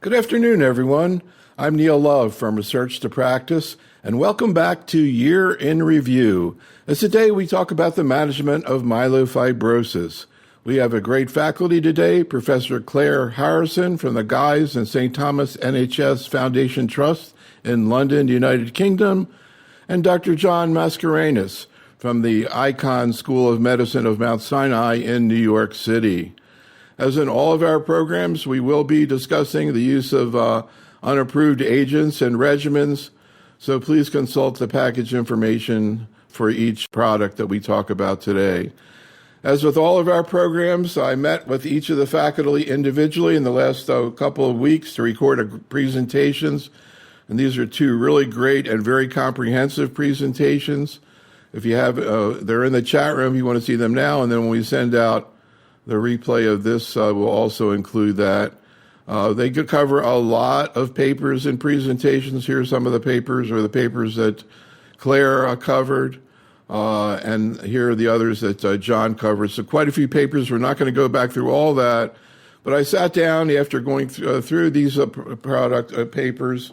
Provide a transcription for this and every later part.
Good afternoon, everyone. I'm Neil Love from Research to Practice, and welcome back to Year in Review. As today we talk about the management of myelofibrosis. We have a great faculty today, Professor Claire Harrison from the Guy's and St. Thomas NHS Foundation Trust in London, United Kingdom, and Dr. John Mascarenas from the Icahn School of Medicine of Mount Sinai in New York City. As in all of our programs, we will be discussing the use of unapproved agents and regimens, so please consult the package information for each product that we talk about today. As with all of our programs, I met with each of the faculty individually in the last couple of weeks to record presentations, and these are two really great and very comprehensive presentations. If you have, they're in the chat room, you want to see them now, and then when we send out the replay of this will also include that. They could cover a lot of papers and presentations. Here are some of the papers, or the papers that Claire covered, and here are the others that John covered. So quite a few papers. We're not going to go back through all that, but I sat down after going through these product papers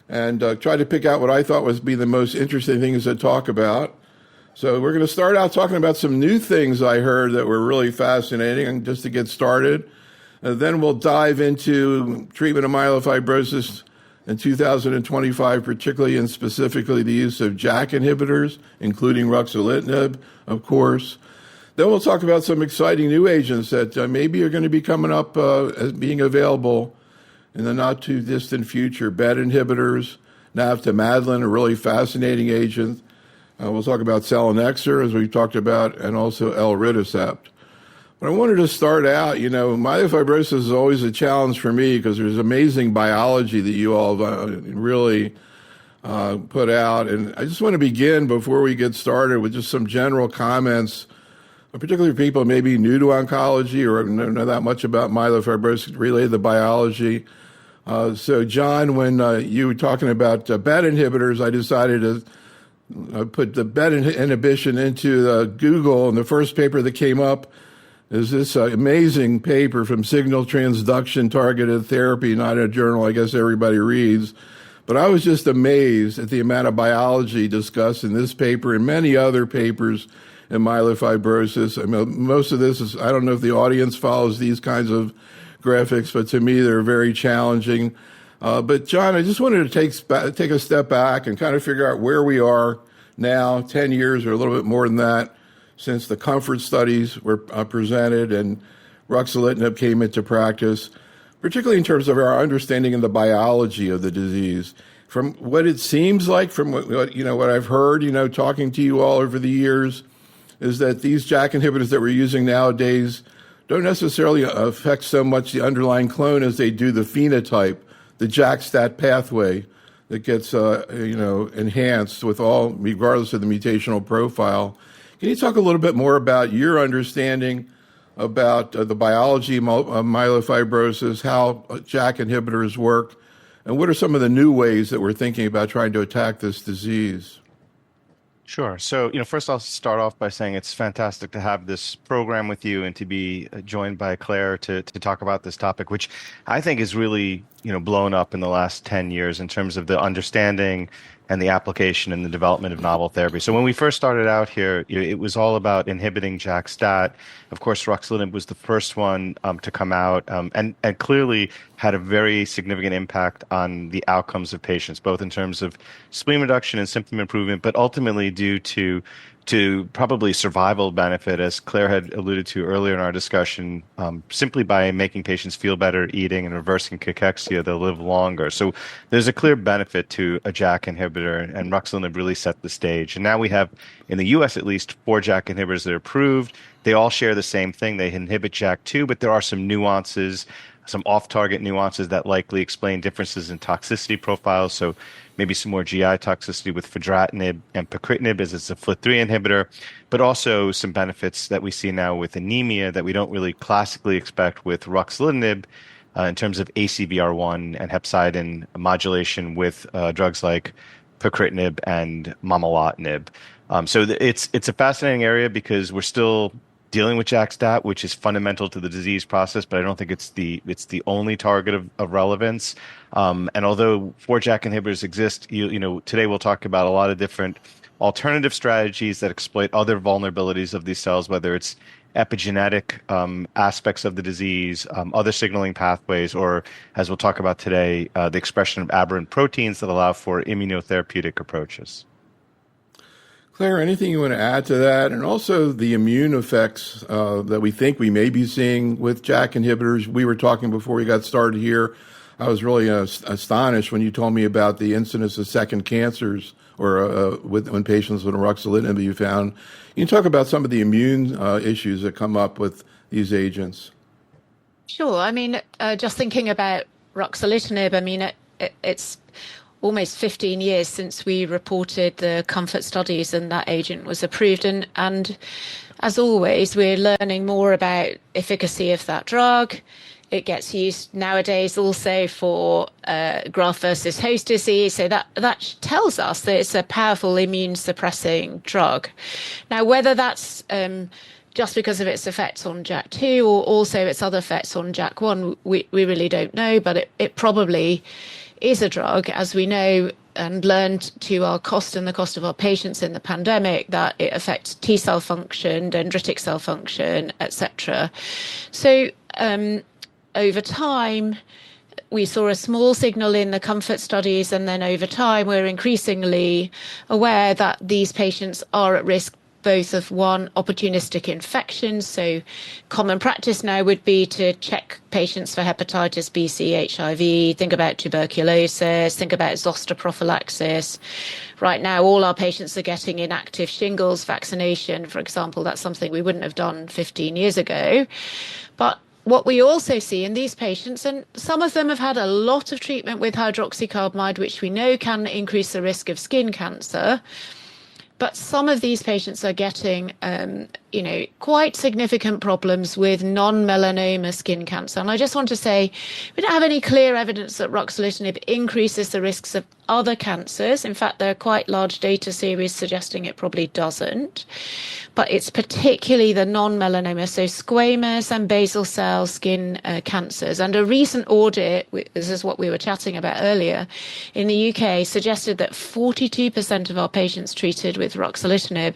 and tried to pick out what I thought was be the most interesting things to talk about. So we're going to start out talking about some new things I heard that were really fascinating, just to get started. And then we'll dive into treatment of myelofibrosis in 2025, particularly and specifically the use of JAK inhibitors, including ruxolitinib, of course. Then we'll talk about some exciting new agents that maybe are going to be coming up as being available in the not-too-distant future. BET inhibitors, navtemadlin, a really fascinating agent. We'll talk about selinexor, as we've talked about, and also elritercept. But I wanted to start out, myelofibrosis is always a challenge for me because there's amazing biology that you all really put out. And I just want to begin, before we get started, with just some general comments, particularly for people maybe new to oncology or don't know that much about myelofibrosis, relate the biology. So, John, when you were talking about BET inhibitors, I decided to put the BET inhibition into Google, and the first paper that came up is this amazing paper from Signal Transduction Targeted Therapy, not a journal I guess everybody reads. But I was just amazed at the amount of biology discussed in this paper and many other papers in myelofibrosis. I mean, most of this is, I don't know if the audience follows these kinds of graphics, but to me they're very challenging. But John, I just wanted to take a step back and kind of figure out where we are now, 10 years or a little bit more than that, since the COMFORT studies were presented and ruxolitinib came into practice, particularly in terms of our understanding of the biology of the disease. From what it seems like, from what I've heard, talking to you all over the years, is that these JAK inhibitors that we're using nowadays don't necessarily affect so much the underlying clone as they do the phenotype, the JAK-STAT pathway that gets, enhanced regardless of the mutational profile. Can you talk a little bit more about your understanding about the biology of myelofibrosis, how JAK inhibitors work, and what are some of the new ways that we're thinking about trying to attack this disease? Sure. So, first I'll start off by saying it's fantastic to have this program with you and to be joined by Claire to talk about this topic, which I think is really, blown up in the last 10 years in terms of the understanding and the application and the development of novel therapy. So when we first started out here, it was all about inhibiting JAK-STAT. Of course, ruxolitinib was the first one to come out and clearly had a very significant impact on the outcomes of patients, both in terms of spleen reduction and symptom improvement, but ultimately due to probably survival benefit, as Claire had alluded to earlier in our discussion, simply by making patients feel better eating and reversing cachexia, they'll live longer. So there's a clear benefit to a JAK inhibitor, and ruxolitinib really set the stage. And now we have, in the US at least, 4 JAK inhibitors that are approved. They all share the same thing. They inhibit JAK2, but there are some nuances, some off-target nuances that likely explain differences in toxicity profiles. So maybe some more GI toxicity with fedratinib and pacritinib, as it's a FLT3 inhibitor, but also some benefits that we see now with anemia that we don't really classically expect with ruxolitinib in terms of ACVR1 and hepcidin modulation with drugs like pacritinib and momelotinib. So it's a fascinating area because we're still dealing with JAK-STAT, which is fundamental to the disease process, but I don't think it's the only target of relevance. And although 4 JAK inhibitors exist, today we'll talk about a lot of different alternative strategies that exploit other vulnerabilities of these cells, whether it's epigenetic aspects of the disease, other signaling pathways, or, as we'll talk about today, the expression of aberrant proteins that allow for immunotherapeutic approaches. Claire, anything you want to add to that? And also the immune effects that we think we may be seeing with JAK inhibitors. We were talking before we got started here. I was really astonished when you told me about the incidence of second cancers or when patients with ruxolitinib you found. You can talk about some of the immune issues that come up with these agents. Sure. I mean, just thinking about ruxolitinib, I mean, it's almost 15 years since we reported the comfort studies and that agent was approved. And as always, we're learning more about efficacy of that drug. It gets used nowadays also for graft versus host disease. So that tells us that it's a powerful immune suppressing drug. Now, whether that's just because of its effects on JAK2 or also its other effects on JAK1, we really don't know, but it probably is a drug, as we know and learned to our cost and the cost of our patients in the pandemic, that it affects T cell function, dendritic cell function, etc. So over time, we saw a small signal in the comfort studies, and then over time, we're increasingly aware that these patients are at risk both of one, opportunistic infections. So common practice now would be to check patients for hepatitis B, C, HIV, think about tuberculosis, think about zoster prophylaxis. Right now, all our patients are getting inactive shingles vaccination, for example. That's something we wouldn't have done 15 years ago. But what we also see in these patients, and some of them have had a lot of treatment with hydroxycarbamide, which we know can increase the risk of skin cancer, but some of these patients are getting, quite significant problems with non-melanoma skin cancer. And I just want to say, we don't have any clear evidence that ruxolitinib increases the risks of other cancers. In fact, there are quite large data series suggesting it probably doesn't. But it's particularly the non-melanoma, so squamous and basal cell skin cancers. And a recent audit, this is what we were chatting about earlier, in the UK suggested that 42% of our patients treated with ruxolitinib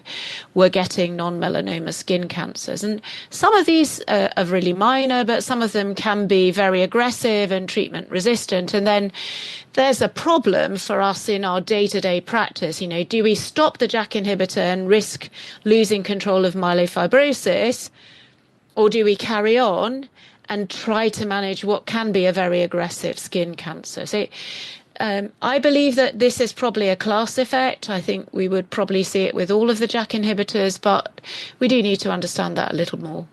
were getting non-melanoma skin cancers. And some of these are really minor, but some of them can be very aggressive and treatment resistant. And then there's a problem for us in our day-to-day practice. Do we stop the JAK inhibitor and risk losing control of myelofibrosis, or do we carry on and try to manage what can be a very aggressive skin cancer? So I believe that this is probably a class effect. I think we would probably see it with all of the JAK inhibitors, but we do need to understand that a little more.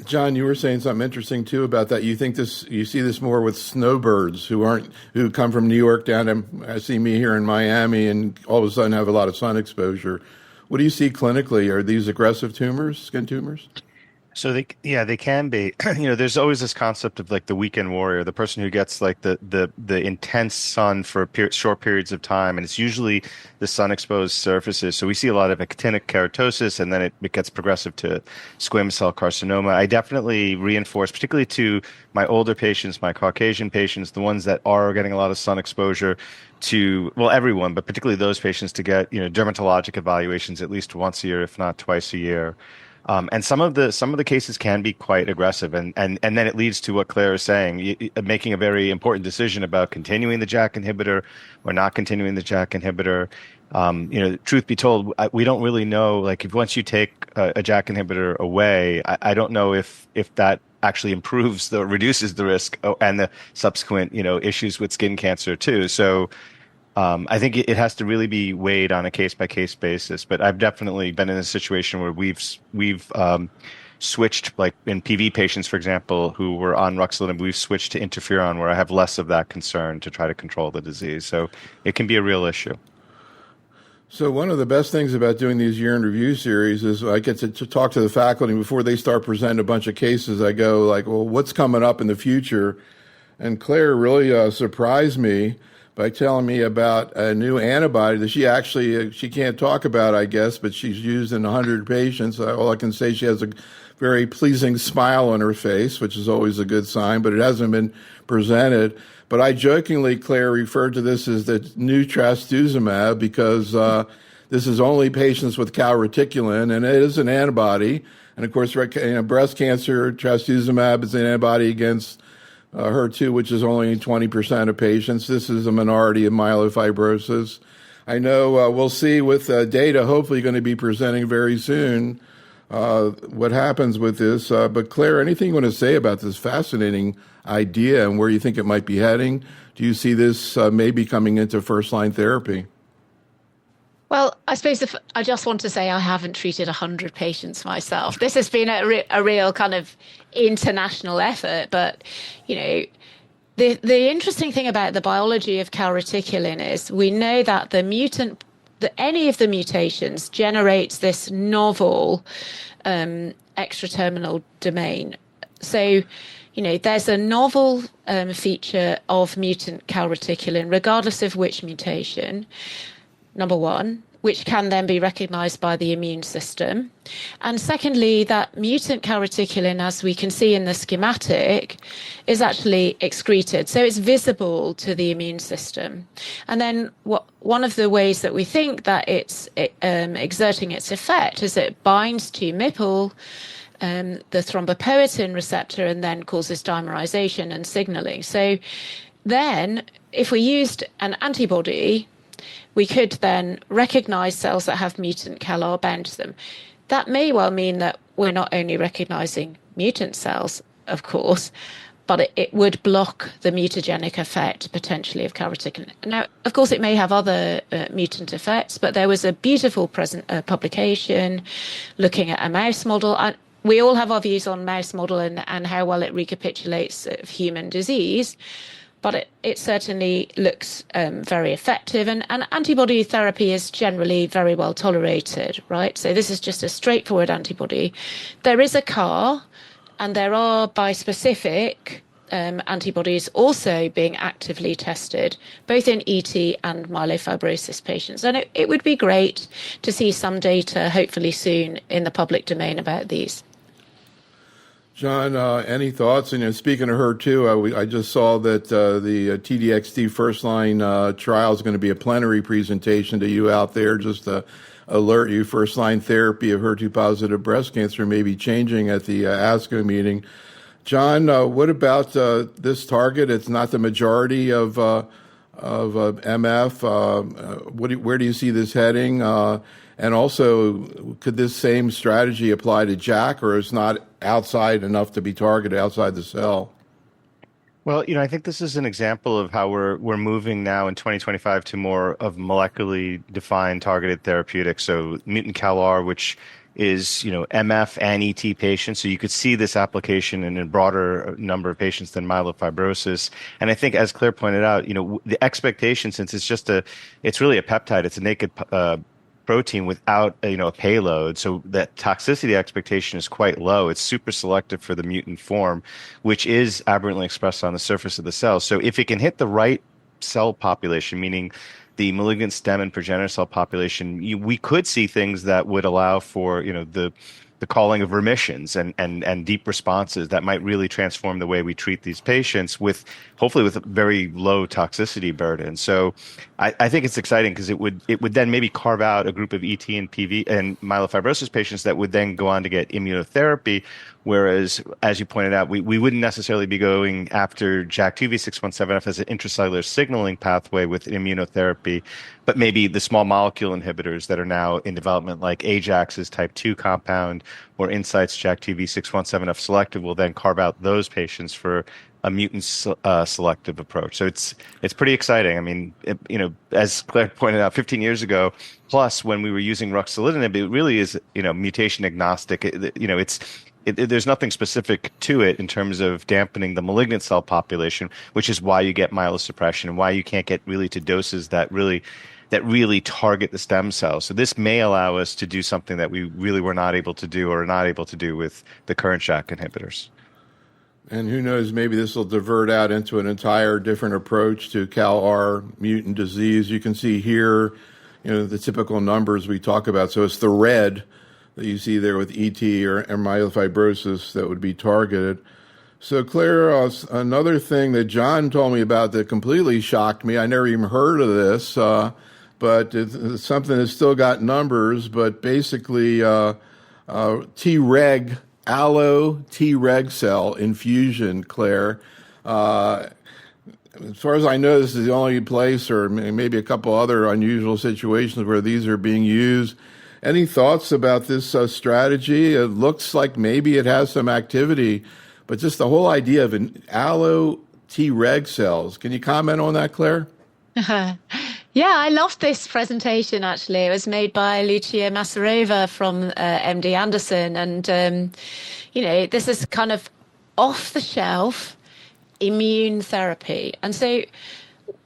John, you were saying something interesting too about that. You see this more with snowbirds who come from New York down to see me here in Miami and all of a sudden have a lot of sun exposure. What do you see clinically? Are these aggressive tumors, skin tumors? So they can be. There's always this concept of like the weekend warrior, the person who gets like the intense sun for short periods of time, and it's usually the sun-exposed surfaces. So we see a lot of actinic keratosis, and then it gets progressive to squamous cell carcinoma. I definitely reinforce, particularly to my older patients, my Caucasian patients, the ones that are getting a lot of sun exposure, to, well, everyone, but particularly those patients, to get dermatologic evaluations at least once a year, if not twice a year. And some of the cases can be quite aggressive, and then it leads to what Claire is saying, making a very important decision about continuing the JAK inhibitor or not continuing the JAK inhibitor. Truth be told, we don't really know. Like, if once you take a JAK inhibitor away, I don't know if that actually reduces the risk and the subsequent issues with skin cancer too. So I think it has to really be weighed on a case-by-case basis. But I've definitely been in a situation where we've switched, like in PV patients, for example, who were on ruxolitinib, we've switched to interferon, where I have less of that concern to try to control the disease. So it can be a real issue. So one of the best things about doing these year in review series is I get to talk to the faculty before they start presenting a bunch of cases. I go like, well, what's coming up in the future? And Claire really surprised me by telling me about a new antibody that she can't talk about, I guess, but she's used in 100 patients. All I can say, she has a very pleasing smile on her face, which is always a good sign, but it hasn't been presented. But I jokingly, Claire, referred to this as the new trastuzumab because this is only patients with calreticulin, and it is an antibody. And of course, breast cancer, trastuzumab is an antibody against HER2, which is only 20% of patients. This is a minority of myelofibrosis. I know we'll see with data hopefully going to be presenting very soon what happens with this. But Claire, anything you want to say about this fascinating idea and where you think it might be heading? Do you see this maybe coming into first-line therapy? Well, I suppose I just want to say I haven't treated 100 patients myself. This has been a real kind of international effort. But, the interesting thing about the biology of calreticulin is we know that any of the mutations generates this novel extra-terminal domain. So, there's a novel feature of mutant calreticulin, regardless of which mutation. Number one, which can then be recognized by the immune system. And secondly, that mutant calreticulin, as we can see in the schematic, is actually excreted. So it's visible to the immune system. And then one of the ways that we think that it's exerting its effect is it binds to MPL, the thrombopoietin receptor, and then causes dimerization and signaling. So then if we used an antibody, we could then recognize cells that have mutant CALR bound to them. That may well mean that we're not only recognizing mutant cells, of course, but it would block the mutagenic effect potentially of calreticulin. Now, of course, it may have other mutant effects, but there was a beautiful publication looking at a mouse model. We all have our views on mouse model and how well it recapitulates human disease. But it certainly looks very effective, and antibody therapy is generally very well tolerated, right? So this is just a straightforward antibody. There is a CAR, and there are bispecific antibodies also being actively tested, both in ET and myelofibrosis patients. And it would be great to see some data, hopefully soon, in the public domain about these. John, any thoughts? And speaking of HER2, I just saw that the TDXD first-line trial is going to be a plenary presentation to you out there, just to alert you first-line therapy of HER2-positive breast cancer may be changing at the ASCO meeting. John, what about this target? It's not the majority of MF. Where do you see this heading? And also, could this same strategy apply to JAK, or is not outside enough to be targeted outside the cell? Well, I think this is an example of how we're moving now in 2025 to more of molecularly defined targeted therapeutics. So mutant CALR, which is, MF and ET patients. So you could see this application in a broader number of patients than myelofibrosis. And I think, as Claire pointed out, the expectation, since it's really a peptide, it's a naked protein without a payload, so that toxicity expectation is quite low. It's super selective for the mutant form, which is aberrantly expressed on the surface of the cell. So if it can hit the right cell population, meaning the malignant stem and progenitor cell population, we could see things that would allow for the calling of remissions and deep responses that might really transform the way we treat these patients, hopefully with a very low toxicity burden. So I think it's exciting because it would then maybe carve out a group of ET and PV and myelofibrosis patients that would then go on to get immunotherapy. Whereas, as you pointed out, we wouldn't necessarily be going after JAK2 V617F as an intracellular signaling pathway with immunotherapy, but maybe the small molecule inhibitors that are now in development, like Ajax's type 2 compound or Incyte's JAK2 V617F selective, will then carve out those patients for a mutant selective approach. So it's pretty exciting. I mean, as Claire pointed out, 15 years ago, plus when we were using ruxolitinib, it really is mutation agnostic. There's nothing specific to it in terms of dampening the malignant cell population, which is why you get myelosuppression and why you can't get really to doses that really target the stem cells. So this may allow us to do something that we really were not able to do or are not able to do with the current JAK inhibitors. And who knows, maybe this will divert out into an entire different approach to CALR mutant disease. You can see here, the typical numbers we talk about. So it's the red that you see there with ET or myelofibrosis that would be targeted. So Claire, another thing that John told me about that completely shocked me, I never even heard of this, but it's something that's still got numbers, but basically Treg, allo Treg cell infusion, Claire. As far as I know, this is the only place, or maybe a couple other unusual situations where these are being used. Any thoughts about this strategy? It looks like maybe it has some activity, but just the whole idea of an allo Treg cells. Can you comment on that, Claire? Yeah, I loved this presentation, actually. It was made by Lucia Masarova from MD Anderson. And, this is kind of off-the-shelf immune therapy. And so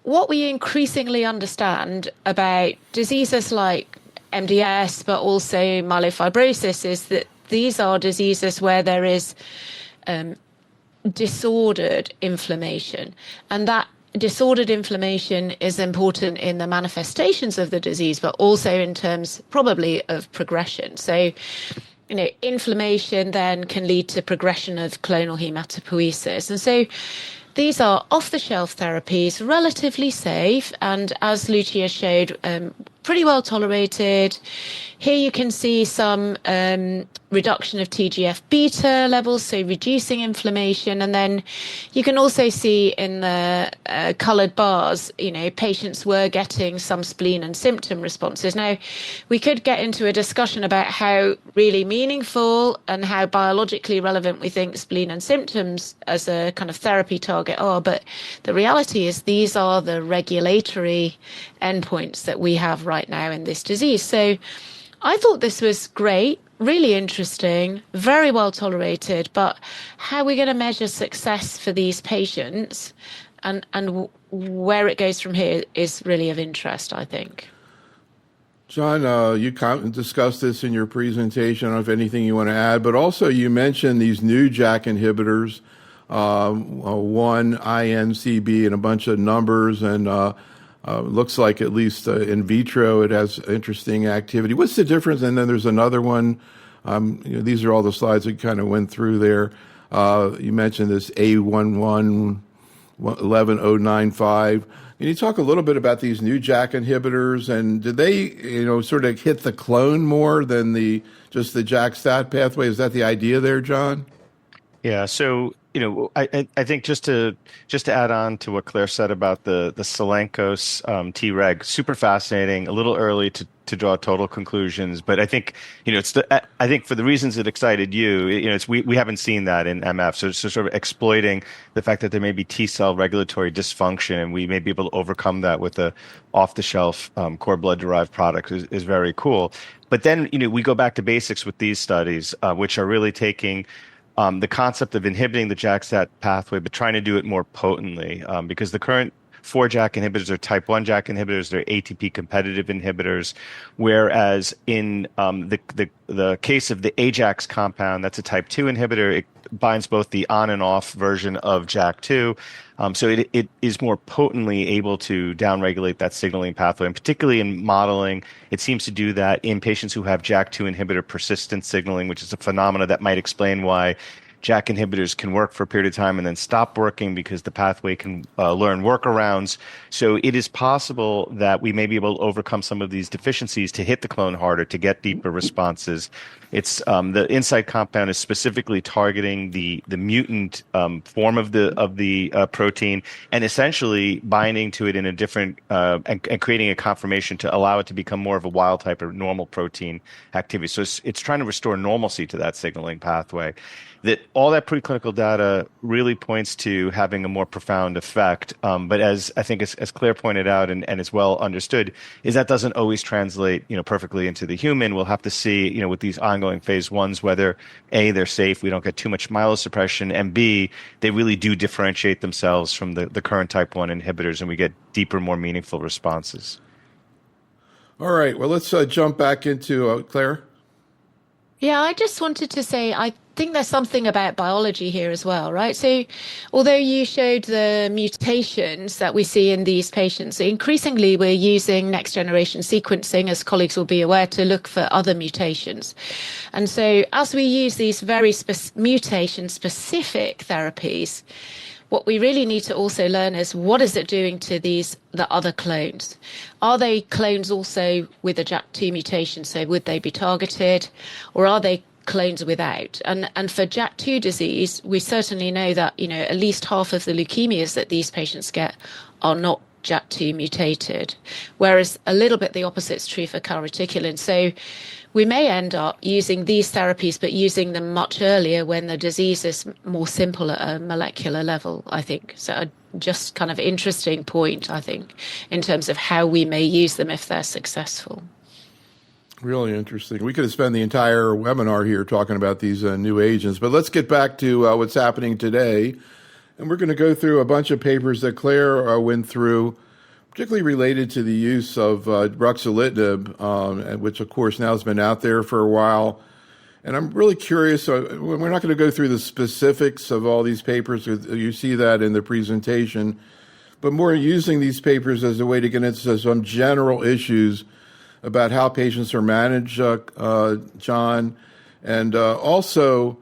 what we increasingly understand about diseases like MDS, but also myelofibrosis, is that these are diseases where there is disordered inflammation. And that disordered inflammation is important in the manifestations of the disease, but also in terms probably of progression. So, inflammation then can lead to progression of clonal hematopoiesis. And so these are off-the-shelf therapies, relatively safe, and as Lucia showed, pretty well tolerated. Here you can see some reduction of TGF-beta levels, so reducing inflammation. And then you can also see in the coloured bars, patients were getting some spleen and symptom responses. Now, we could get into a discussion about how really meaningful and how biologically relevant we think spleen and symptoms as a kind of therapy target are, but the reality is these are the regulatory endpoints that we have right now in this disease. So I thought this was great, really interesting, very well tolerated, but how are we going to measure success for these patients and where it goes from here is really of interest, I think. John, you discussed this in your presentation. I don't know if anything you want to add, but also you mentioned these new JAK inhibitors, one INCB and a bunch of numbers, and looks like at least in vitro it has interesting activity. What's the difference? And then there's another one. These are all the slides that kind of went through there. You mentioned this A1111095. Can you talk a little bit about these new JAK inhibitors, and did they, sort of hit the clone more than just the JAK-STAT pathway? Is that the idea there, John? Yeah. So, I think just to add on to what Claire said about the Cellenkos Treg, super fascinating. A little early to draw total conclusions, but I think I think for the reasons that excited you, we haven't seen that in MF. So it's sort of exploiting the fact that there may be T cell regulatory dysfunction, and we may be able to overcome that with a off the shelf cord blood derived product is very cool. But then we go back to basics with these studies, which are really taking the concept of inhibiting the JAK-STAT pathway, but trying to do it more potently, because the current 4 JAK inhibitors are type 1 JAK inhibitors. They're ATP competitive inhibitors, whereas in the case of the Ajax compound, that's a type 2 inhibitor. It binds both the on and off version of JAK2. So it is more potently able to downregulate that signaling pathway, and particularly in modeling, it seems to do that in patients who have JAK2 inhibitor persistent signaling, which is a phenomena that might explain why JAK inhibitors can work for a period of time and then stop working because the pathway can learn workarounds. So it is possible that we may be able to overcome some of these deficiencies to hit the clone harder, to get deeper responses. It's the Insight compound is specifically targeting the mutant form of the protein, and essentially binding to it in a different and creating a conformation to allow it to become more of a wild type or normal protein activity. So it's trying to restore normalcy to that signaling pathway. That all that preclinical data really points to having a more profound effect. But as I think as Claire pointed out and is well understood, is that doesn't always translate perfectly into the human. We'll have to see with these ongoing phase 1s whether A, they're safe, we don't get too much myelosuppression, and B, they really do differentiate themselves from the current type 1 inhibitors and we get deeper, more meaningful responses. All right, well, let's jump back into Claire. Yeah, I just wanted to say, I think there's something about biology here as well, right? So although you showed the mutations that we see in these patients, increasingly we're using next generation sequencing, as colleagues will be aware, to look for other mutations. And so as we use these very mutation specific therapies, what we really need to also learn is what is it doing to the other clones? Are they clones also with a JAK2 mutation? So would they be targeted, or are they clones without? And for JAK2 disease, we certainly know that, at least half of the leukemias that these patients get are not JAK2 mutated, whereas a little bit the opposite is true for calreticulin. So we may end up using these therapies, but using them much earlier when the disease is more simple at a molecular level, I think. So a just kind of interesting point, I think, in terms of how we may use them if they're successful. Really interesting. We could have spent the entire webinar here talking about these new agents, but let's get back to what's happening today. And we're going to go through a bunch of papers that Claire went through, particularly related to the use of ruxolitinib, which, of course, now has been out there for a while. And I'm really curious. We're not going to go through the specifics of all these papers. You see that in the presentation, but more using these papers as a way to get into some general issues about how patients are managed, John, and also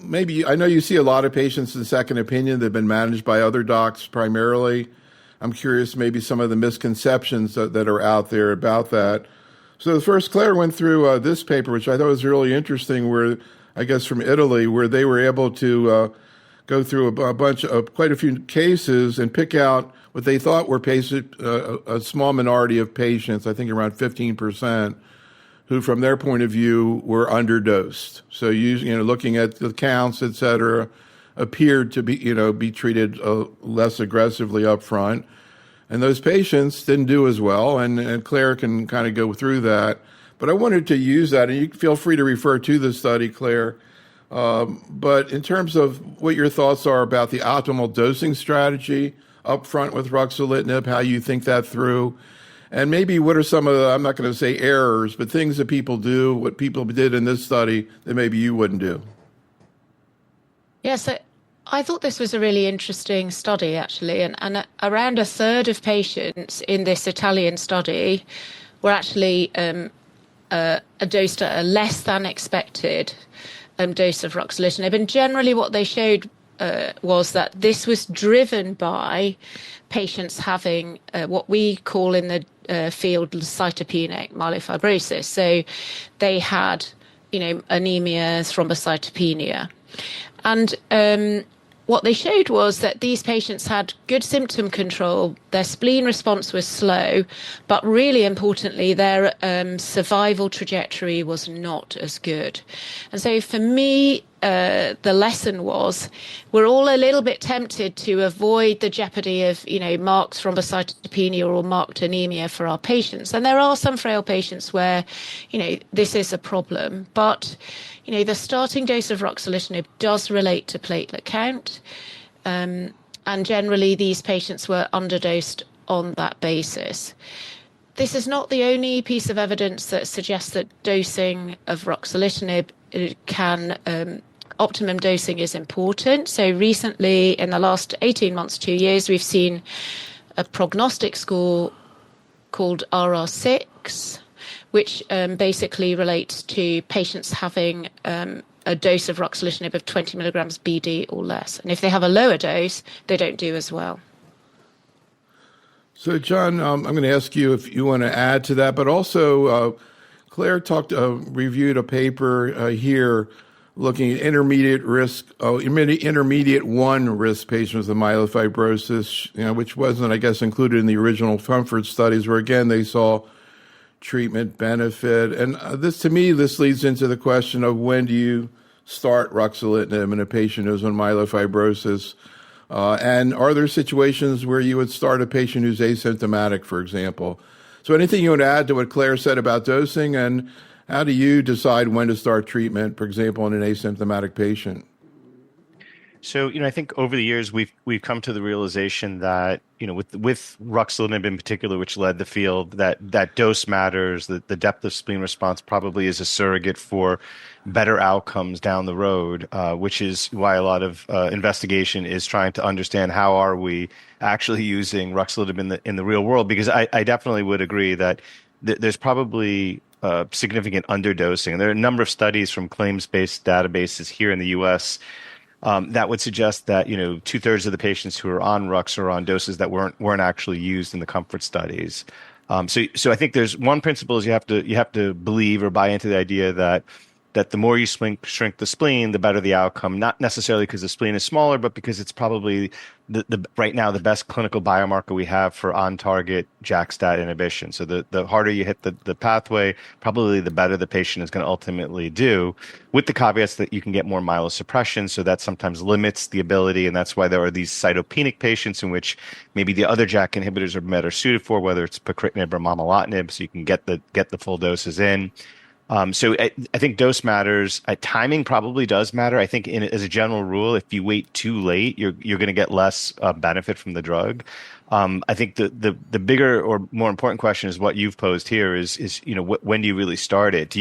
maybe, I know you see a lot of patients in second opinion that have been managed by other docs primarily. I'm curious maybe some of the misconceptions that are out there about that. So the first, Claire went through this paper, which I thought was really interesting, where I guess from Italy, where they were able to go through quite a few cases and pick out what they thought were a small minority of patients, I think around 15%, who from their point of view were underdosed. So looking at the counts, et cetera, appeared to be treated less aggressively up front. And those patients didn't do as well, and Claire can kind of go through that. But I wanted to use that, and you feel free to refer to the study, Claire. But in terms of what your thoughts are about the optimal dosing strategy up front with ruxolitinib, how you think that through, and maybe what are some of the, I'm not going to say errors, but things that people do, what people did in this study that maybe you wouldn't do. Yes, I thought this was a really interesting study, actually, and around a third of patients in this Italian study were actually dosed at a less than expected dose of ruxolitinib. And generally what they showed was that this was driven by patients having what we call in the field cytopenic myelofibrosis. So they had, anemia, thrombocytopenia. And what they showed was that these patients had good symptom control, their spleen response was slow, but really importantly, their survival trajectory was not as good. And so for me, the lesson was we're all a little bit tempted to avoid the jeopardy of, marked thrombocytopenia or marked anemia for our patients. And there are some frail patients where, this is a problem, but the starting dose of ruxolitinib does relate to platelet count, and generally these patients were underdosed on that basis. This is not the only piece of evidence that suggests that dosing of ruxolitinib optimum dosing is important. So recently, in the last 18 months, 2 years, we've seen a prognostic score called RR6, which basically relates to patients having a dose of ruxolitinib of 20 milligrams BD or less. And if they have a lower dose, they don't do as well. So, John, I'm going to ask you if you want to add to that, but also Claire reviewed a paper here looking at intermediate 1 risk patients with myelofibrosis, which wasn't, I guess, included in the original Comfort studies, where again they saw treatment benefit. And this leads into the question of when do you start ruxolitinib in a patient who's on myelofibrosis? And are there situations where you would start a patient who's asymptomatic, for example? So anything you want to add to what Claire said about dosing, and how do you decide when to start treatment, for example, in an asymptomatic patient? So, I think over the years we've come to the realization that, with ruxolitinib in particular, which led the field, that dose matters, that the depth of spleen response probably is a surrogate for better outcomes down the road, which is why a lot of investigation is trying to understand how are we actually using ruxolitinib in the real world, because I definitely would agree that there's probably significant underdosing. There are a number of studies from claims-based databases here in the U.S. That would suggest that two-thirds of the patients who are on Rux are on doses that weren't actually used in the comfort studies. So I think there's one principle is you have to believe or buy into the idea that the more you shrink the spleen, the better the outcome. Not necessarily because the spleen is smaller, but because it's probably the right now the best clinical biomarker we have for on-target JAK-STAT inhibition. So the harder you hit the pathway, probably the better the patient is going to ultimately do, with the caveats that you can get more myelosuppression. So that sometimes limits the ability, and that's why there are these cytopenic patients in which maybe the other JAK inhibitors are better suited for, whether it's pacritinib or momelotinib, so you can get the full doses in. So I think dose matters. Timing probably does matter. I think as a general rule, if you wait too late, you're going to get less benefit from the drug. I think the bigger or more important question is what you've posed here is when do you really start it?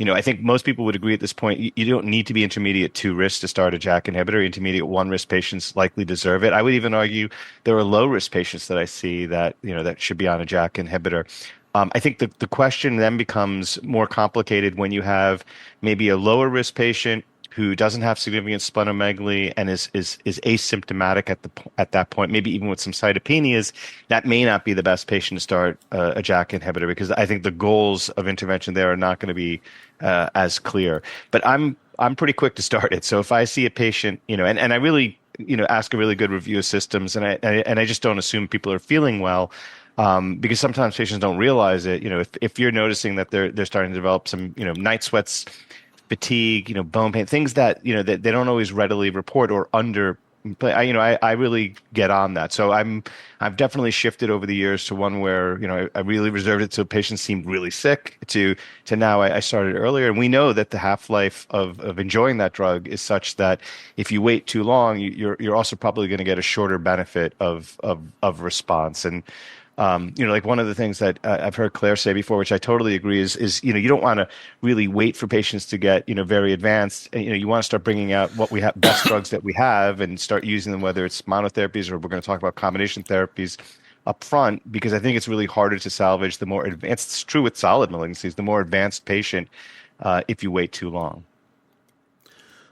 I think most people would agree at this point, you don't need to be intermediate 2 risk to start a JAK inhibitor. Intermediate 1 risk patients likely deserve it. I would even argue there are low risk patients that I see that should be on a JAK inhibitor. I think the question then becomes more complicated when you have maybe a lower risk patient who doesn't have significant splenomegaly and is asymptomatic at that point, maybe even with some cytopenias. That may not be the best patient to start a JAK inhibitor, because I think the goals of intervention there are not going to be as clear. But I'm pretty quick to start it. So if I see a patient, and I really ask a really good review of systems, and I just don't assume people are feeling well. Because sometimes patients don't realize it. If you're noticing that they're starting to develop some, night sweats, fatigue, bone pain, things that that they don't always readily report or under. I really get on that. So I've definitely shifted over the years to one where I really reserved it till patients seemed really sick to now I started earlier. And we know that the half-life of enjoying that drug is such that if you wait too long, you're also probably going to get a shorter benefit of response. And like one of the things that I've heard Claire say before, which I totally agree, is you don't want to really wait for patients to get very advanced. You want to start bringing out what we have, best drugs that we have, and start using them, whether it's monotherapies or we're going to talk about combination therapies up front, because I think it's really harder to salvage the more advanced. It's true with solid malignancies, the more advanced patient, if you wait too long.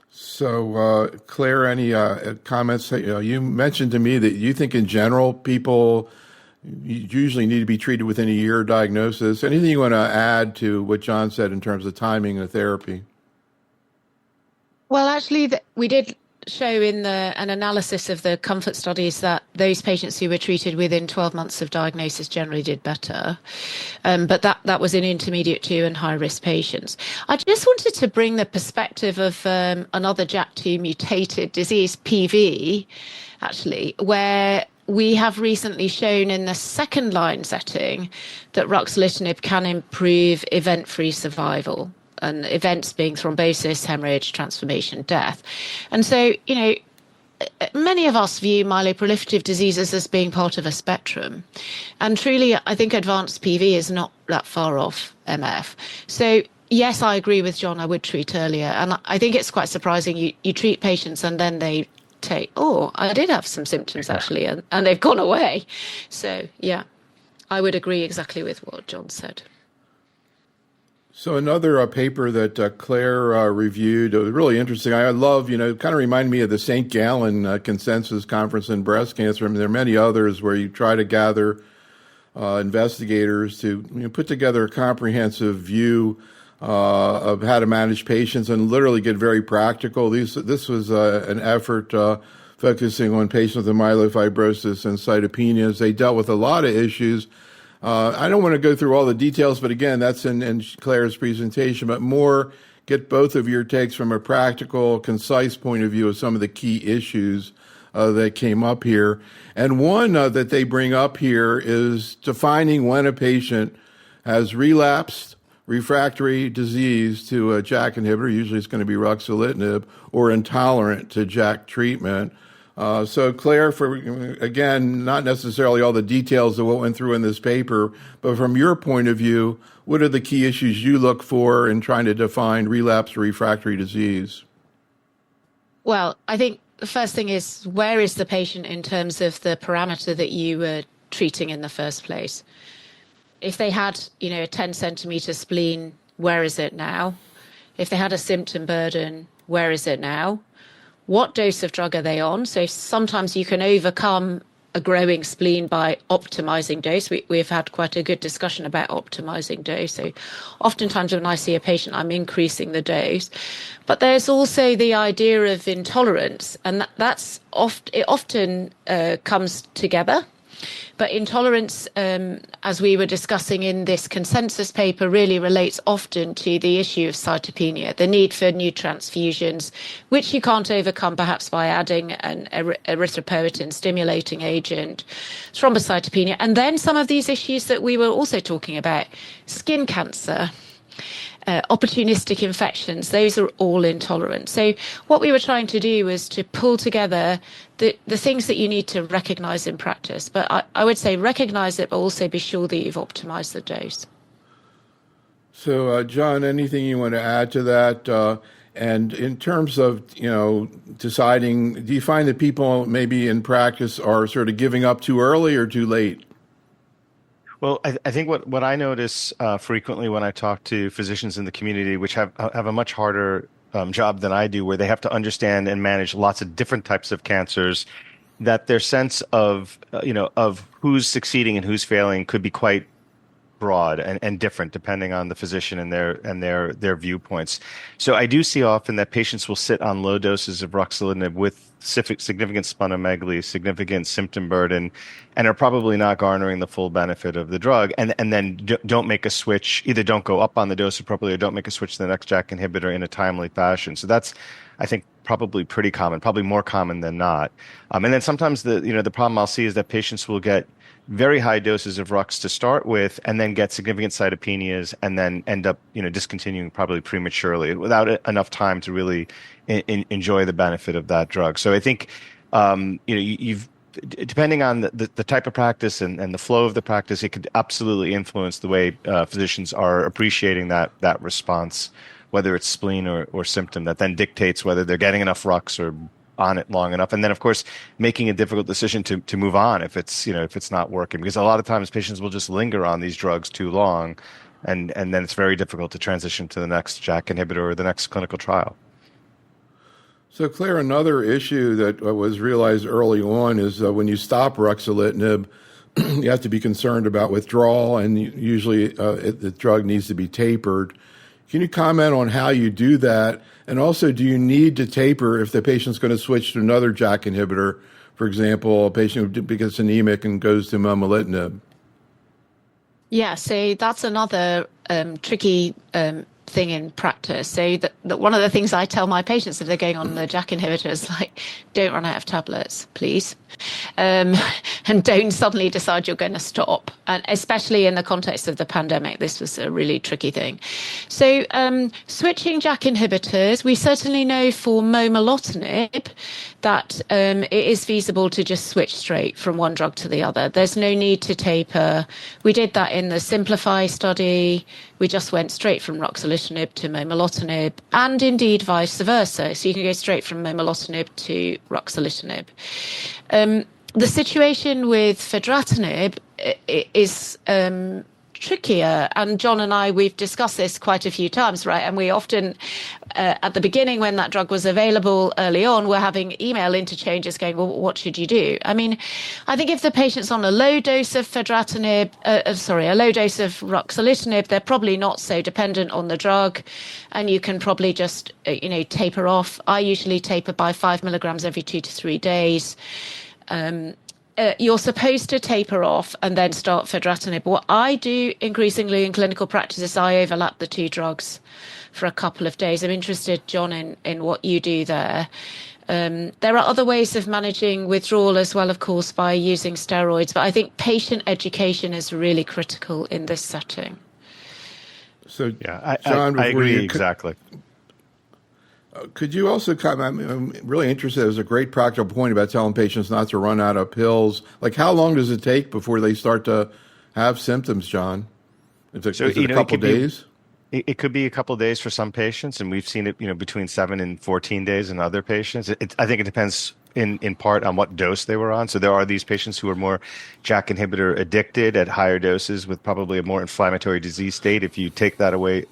So, Claire, any comments? You mentioned to me that you think in general people usually need to be treated within a year of diagnosis. Anything you want to add to what John said in terms of timing of therapy? Well, actually, we did show in an analysis of the comfort studies that those patients who were treated within 12 months of diagnosis generally did better. But that was in intermediate 2 and high risk patients. I just wanted to bring the perspective of another JAK2 mutated disease, PV, actually, where we have recently shown in the second line setting that ruxolitinib can improve event-free survival, and events being thrombosis, hemorrhage, transformation, death. And so, many of us view myeloproliferative diseases as being part of a spectrum. And truly, I think advanced PV is not that far off MF. So yes, I agree with John, I would treat earlier. And I think it's quite surprising you treat patients and then they I did have some symptoms actually, and they've gone away. So yeah, I would agree exactly with what John said. So another paper that Claire reviewed, really interesting. I love, kind of remind me of the St. Gallen Consensus Conference in Breast Cancer. I mean, there are many others where you try to gather investigators to put together a comprehensive view of how to manage patients and literally get very practical. This was an effort focusing on patients with myelofibrosis and cytopenias. They dealt with a lot of issues. I don't want to go through all the details, but again, that's in Claire's presentation, but more get both of your takes from a practical, concise point of view of some of the key issues that came up here. And one that they bring up here is defining when a patient has relapsed refractory disease to a JAK inhibitor, usually it's going to be ruxolitinib, or intolerant to JAK treatment. So Claire, for again, not necessarily all the details of what went through in this paper, but from your point of view, what are the key issues you look for in trying to define relapse or refractory disease? Well, I think the first thing is, where is the patient in terms of the parameter that you were treating in the first place? If they had, a 10 centimeter spleen, where is it now? If they had a symptom burden, where is it now? What dose of drug are they on? So sometimes you can overcome a growing spleen by optimizing dose. We've had quite a good discussion about optimizing dose. So oftentimes when I see a patient, I'm increasing the dose. But there's also the idea of intolerance, and it often comes together. But intolerance, as we were discussing in this consensus paper, really relates often to the issue of cytopenia, the need for new transfusions, which you can't overcome perhaps by adding an erythropoietin stimulating agent, thrombocytopenia, and then some of these issues that we were also talking about, skin cancer, opportunistic infections, those are all intolerant. So what we were trying to do was to pull together the things that you need to recognize in practice. But I would say recognize it, but also be sure that you've optimized the dose. So, John, anything you want to add to that? And in terms of, deciding, do you find that people maybe in practice are sort of giving up too early or too late? Well, I think what I notice frequently when I talk to physicians in the community, which have a much harder job than I do, where they have to understand and manage lots of different types of cancers, that their sense of of who's succeeding and who's failing could be quite broad and different depending on the physician and their viewpoints. So I do see often that patients will sit on low doses of ruxolitinib with significant splenomegaly, significant symptom burden, and are probably not garnering the full benefit of the drug, and then don't make a switch, either don't go up on the dose appropriately or don't make a switch to the next JAK inhibitor in a timely fashion. So that's, I think, probably pretty common, probably more common than not. And then sometimes the problem I'll see is that patients will get very high doses of Rux to start with, and then get significant cytopenias, and then end up, discontinuing probably prematurely without enough time to really enjoy the benefit of that drug. So I think, you've depending on the type of practice and the flow of the practice, it could absolutely influence the way physicians are appreciating that response, whether it's spleen or symptom, that then dictates whether they're getting enough Rux or on it long enough, and then of course making a difficult decision to move on if it's not working, because a lot of times patients will just linger on these drugs too long, and then it's very difficult to transition to the next JAK inhibitor or the next clinical trial. So Claire, another issue that was realized early on is when you stop ruxolitinib, you have to be concerned about withdrawal, and usually the drug needs to be tapered. Can you comment on how you do that? And also, do you need to taper if the patient's going to switch to another JAK inhibitor? For example, a patient who gets anemic and goes to momelotinib. Yeah, so that's another tricky thing in practice. So that one of the things I tell my patients if they're going on the JAK inhibitor is like, don't run out of tablets, please. And don't suddenly decide you're going to stop. And especially in the context of the pandemic, this was a really tricky thing. So switching JAK inhibitors, we certainly know for momelotinib that it is feasible to just switch straight from one drug to the other. There's no need to taper. We did that in the Simplify study. We just went straight from ruxolitinib to momelotinib, and indeed vice versa. So you can go straight from momelotinib to ruxolitinib. The situation with fedratinib is trickier, and John and I, we've discussed this quite a few times, right? And we often, at the beginning when that drug was available early on, we're having email interchanges going, well, what should you do? I mean, I think if the patient's on a low dose of fedratinib, a low dose of ruxolitinib, they're probably not so dependent on the drug, and you can probably just, taper off. I usually taper by 5 milligrams every 2 to 3 days. You're supposed to taper off and then start fedratinib. What I do increasingly in clinical practice is I overlap the two drugs for a couple of days. I'm interested, John, in what you do there. There are other ways of managing withdrawal as well, of course, by using steroids, but I think patient education is really critical in this setting. So, Yeah, John, I before agree you exactly. could you also comment? I'm really interested. There's a great practical point about telling patients not to run out of pills. Like, how long does it take before they start to have symptoms, John? Is So, it a couple days? It could be a couple of days for some patients, and we've seen it, between 7 and 14 days in other patients. I think it depends in part on what dose they were on. So there are these patients who are more JAK inhibitor addicted at higher doses with probably a more inflammatory disease state. If you take that away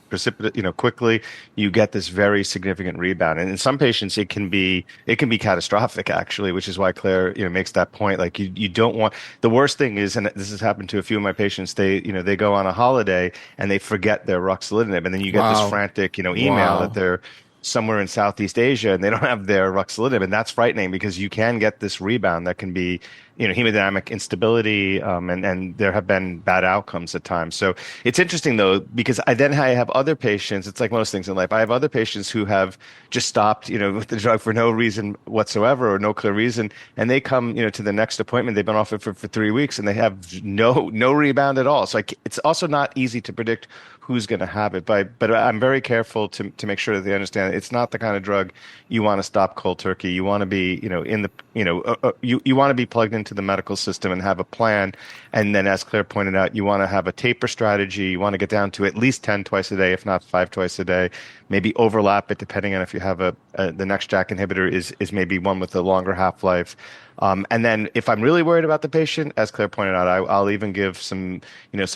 quickly, you get this very significant rebound. And in some patients, it can be catastrophic actually, which is why Claire, makes that point. Like you don't want, the worst thing is, and this has happened to a few of my patients, they go on a holiday and they forget their ruxolitinib, and then you get this Wow. frantic, email that Wow. they're somewhere in Southeast Asia and they don't have their ruxolitinib, and that's frightening because you can get this rebound that can be, hemodynamic instability, and there have been bad outcomes at times. So it's interesting though, because I have other patients. It's like most things in life. I have other patients who have just stopped, with the drug for no reason whatsoever or no clear reason, and they come, to the next appointment. They've been off it for 3 weeks and they have no rebound at all. So it's also not easy to predict who's going to have it. But I'm very careful to make sure that they understand it's not the kind of drug you want to stop cold turkey. You want to be, you want to be plugged into the medical system and have a plan. And then, as Claire pointed out, you want to have a taper strategy. You want to get down to at least 10 twice a day, if not 5 twice a day. Maybe overlap it depending on if you have the next JAK inhibitor is maybe one with a longer half-life. And then if I'm really worried about the patient, as Claire pointed out, I'll even give some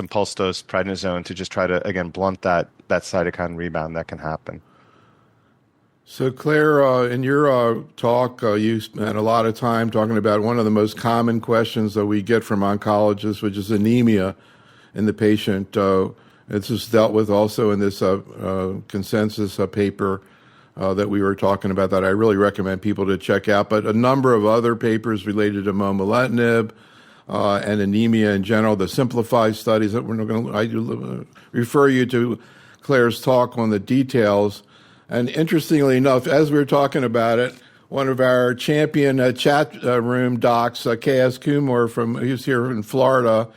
pulse dose prednisone to just try to, again, blunt that cytokine rebound that can happen. So, Claire, in your talk, you spent a lot of time talking about one of the most common questions that we get from oncologists, which is anemia in the patient. This is dealt with also in this consensus paper that we were talking about that I really recommend people to check out, but a number of other papers related to momelotinib and anemia in general, the simplified studies that we're going to, I refer you to Claire's talk on the details. And interestingly enough, as we were talking about it, one of our champion chat room docs, K.S. Kumar, he's here in Florida,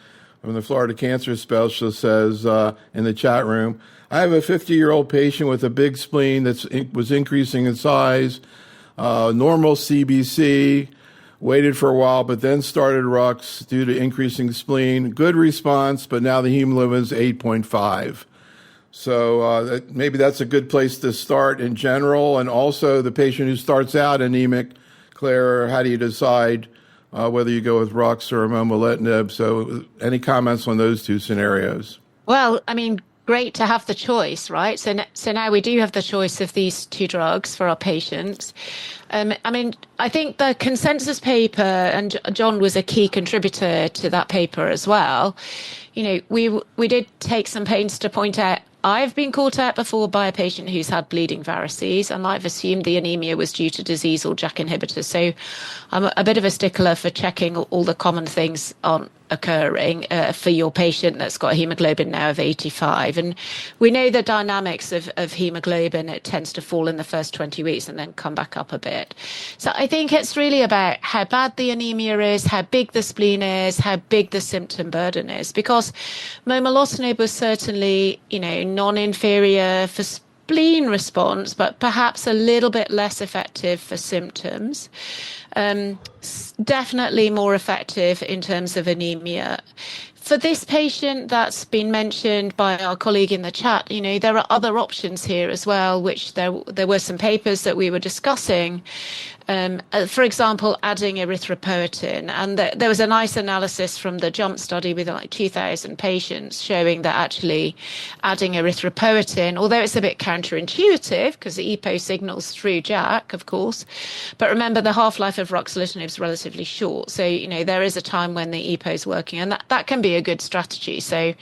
from the Florida Cancer Specialist, says in the chat room, I have a 50-year-old patient with a big spleen that was increasing in size, normal CBC, waited for a while, but then started Rux due to increasing spleen. Good response, but now the hemoglobin is 8.5. So maybe that's a good place to start in general. And also the patient who starts out anemic, Claire, how do you decide whether you go with Rux or momelotinib? So any comments on those two scenarios? Well, I mean, great to have the choice, right? So now we do have the choice of these two drugs for our patients. I mean, I think the consensus paper, and John was a key contributor to that paper as well. We did take some pains to point out, I've been caught out before by a patient who's had bleeding varices, and I've assumed the anemia was due to disease or JAK inhibitors. So I'm a bit of a stickler for checking all the common things aren't occurring for your patient that's got a hemoglobin now of 85. And we know the dynamics of hemoglobin. It tends to fall in the first 20 weeks and then come back up a bit. So I think it's really about how bad the anemia is, how big the spleen is, how big the symptom burden is, because momelotinib was certainly, non-inferior for spleen response, but perhaps a little bit less effective for symptoms. Definitely more effective in terms of anemia. For this patient that's been mentioned by our colleague in the chat, there are other options here as well, which there were some papers that we were discussing. For example, adding erythropoietin. And there was a nice analysis from the JUMP study with like 2,000 patients showing that actually adding erythropoietin, although it's a bit counterintuitive because the EPO signals through JAK, of course, but remember the half-life of ruxolitinib is relatively short. So, there is a time when the EPO is working, and that can be a good strategy. So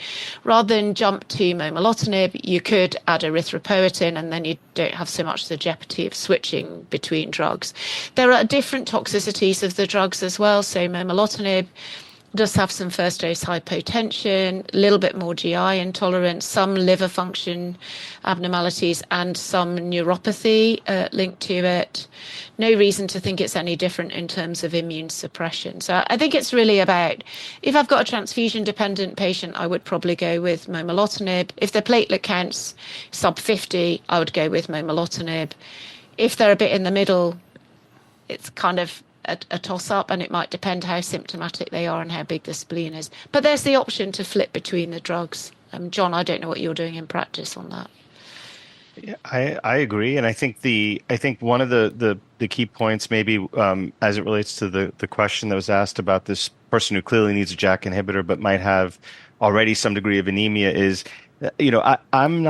rather than jump to momelotinib, you could add erythropoietin, and then you don't have so much the jeopardy of switching between drugs. There are different toxicities of the drugs as well. So momelotinib does have some first dose hypotension, a little bit more GI intolerance, some liver function abnormalities, and some neuropathy linked to it. No reason to think it's any different in terms of immune suppression. So I think it's really about, if I've got a transfusion dependent patient, I would probably go with momelotinib. If their platelet counts sub 50, I would go with momelotinib. If they're a bit in the middle, it's kind of a toss-up, and it might depend how symptomatic they are and how big the spleen is. But there's the option to flip between the drugs. John, I don't know what you're doing in practice on that. Yeah, I agree, and I think one of the key points, maybe as it relates to the question that was asked about this person who clearly needs a JAK inhibitor but might have already some degree of anemia, is, I'm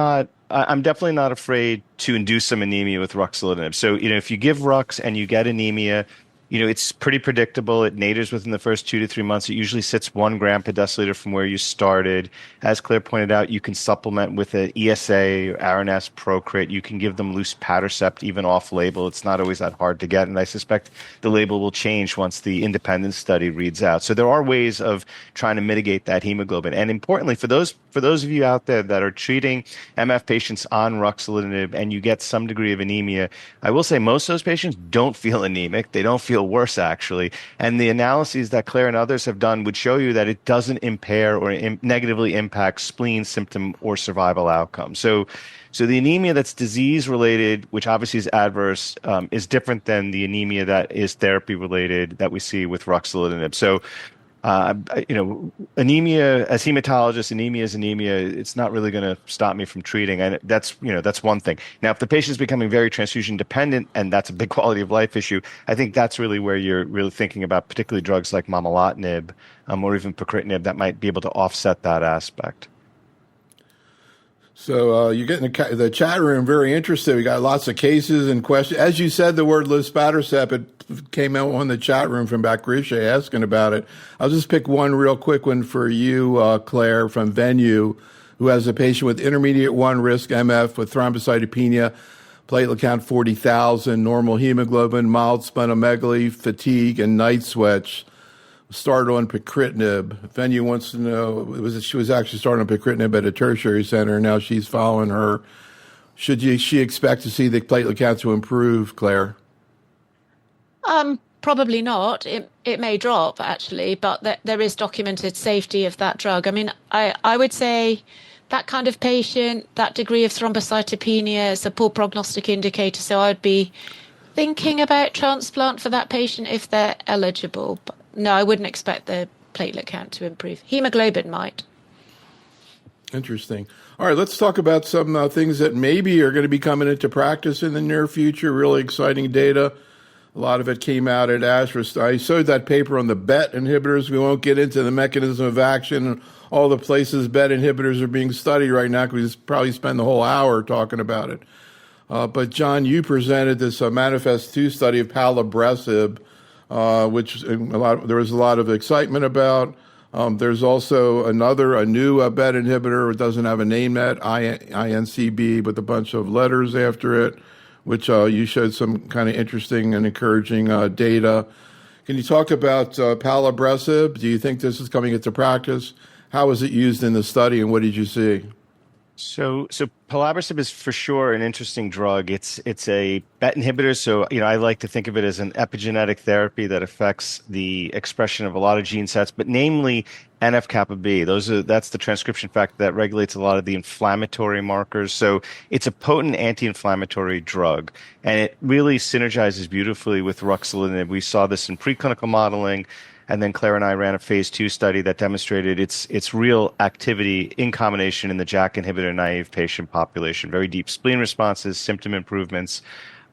definitely not afraid to induce some anemia with ruxolitinib. So, if you give Rux and you get anemia, it's pretty predictable. It naters within the first 2 to 3 months. It usually sits 1 gram per deciliter from where you started. As Claire pointed out, you can supplement with an ESA or Aranesp Procrit. You can give them luspatercept even off-label. It's not always that hard to get, and I suspect the label will change once the independent study reads out. So there are ways of trying to mitigate that hemoglobin. And importantly, for those of you out there that are treating MF patients on ruxolitinib and you get some degree of anemia, I will say most of those patients don't feel anemic. They don't feel worse, actually. And the analyses that Claire and others have done would show you that it doesn't impair or negatively impact spleen, symptom, or survival outcomes. So the anemia that's disease-related, which obviously is adverse, is different than the anemia that is therapy-related that we see with ruxolitinib. So anemia, as hematologist, anemia is anemia. It's not really going to stop me from treating, and that's one thing. Now, if the patient is becoming very transfusion dependent, and that's a big quality of life issue, I think that's really where you're really thinking about, particularly drugs like momelotinib or even pacritinib that might be able to offset that aspect. So you're getting the chat room very interested. We got lots of cases and questions. As you said, the word luspatercept, it came out on the chat room from Bakrisha asking about it. I'll just pick one real quick one for you, Claire, from Venue, who has a patient with intermediate 1 risk MF with thrombocytopenia, platelet count 40,000, normal hemoglobin, mild splenomegaly, fatigue, and night sweats. Started on pacritinib. Venue wants to know, she was actually starting on pacritinib at a tertiary center. Now she's following her. Should she expect to see the platelet count to improve, Claire? Probably not. It may drop, actually, but there is documented safety of that drug. I mean, I would say that kind of patient, that degree of thrombocytopenia is a poor prognostic indicator. So I'd be thinking about transplant for that patient if they're eligible. But no, I wouldn't expect the platelet count to improve. Hemoglobin might. Interesting. All right, let's talk about some things that maybe are going to be coming into practice in the near future. Really exciting data. A lot of it came out at ASH. I showed that paper on the BET inhibitors. We won't get into the mechanism of action and all the places BET inhibitors are being studied right now, because we probably spend the whole hour talking about it. But John, you presented this Manifest-2 study of palabresib, which there was a lot of excitement about. There's also a new BET inhibitor. It doesn't have a name yet, INCB, with a bunch of letters after it, which you showed some kind of interesting and encouraging data. Can you talk about palabresib? Do you think this is coming into practice? How was it used in the study, and what did you see? So pelabresib is for sure an interesting drug. It's a BET inhibitor, so I like to think of it as an epigenetic therapy that affects the expression of a lot of gene sets, but namely NF-kappa B. That's the transcription factor that regulates a lot of the inflammatory markers. So it's a potent anti-inflammatory drug, and it really synergizes beautifully with ruxolitinib. We saw this in preclinical modeling. And then Claire and I ran a phase 2 study that demonstrated its real activity in combination in the JAK inhibitor naive patient population. Very deep spleen responses, symptom improvements,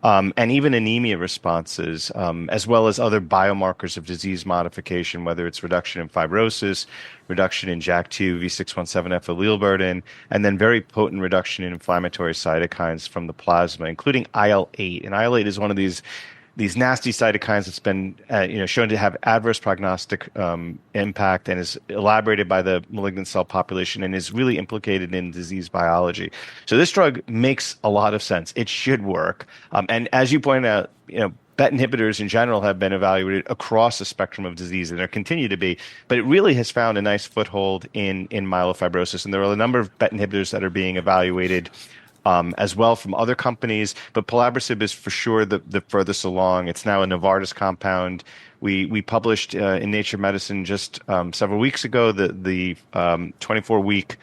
and even anemia responses, as well as other biomarkers of disease modification, whether it's reduction in fibrosis, reduction in JAK2, V617F allele burden, and then very potent reduction in inflammatory cytokines from the plasma, including IL-8. And IL-8 is one of these nasty cytokines that's been shown to have adverse prognostic impact and is elaborated by the malignant cell population and is really implicated in disease biology. So this drug makes a lot of sense. It should work. And as you pointed out, BET inhibitors in general have been evaluated across the spectrum of disease, and there continue to be, but it really has found a nice foothold in myelofibrosis. And there are a number of BET inhibitors that are being evaluated as well from other companies, but pelabresib is for sure the furthest along. It's now a Novartis compound. We published in Nature Medicine just several weeks ago the 24-week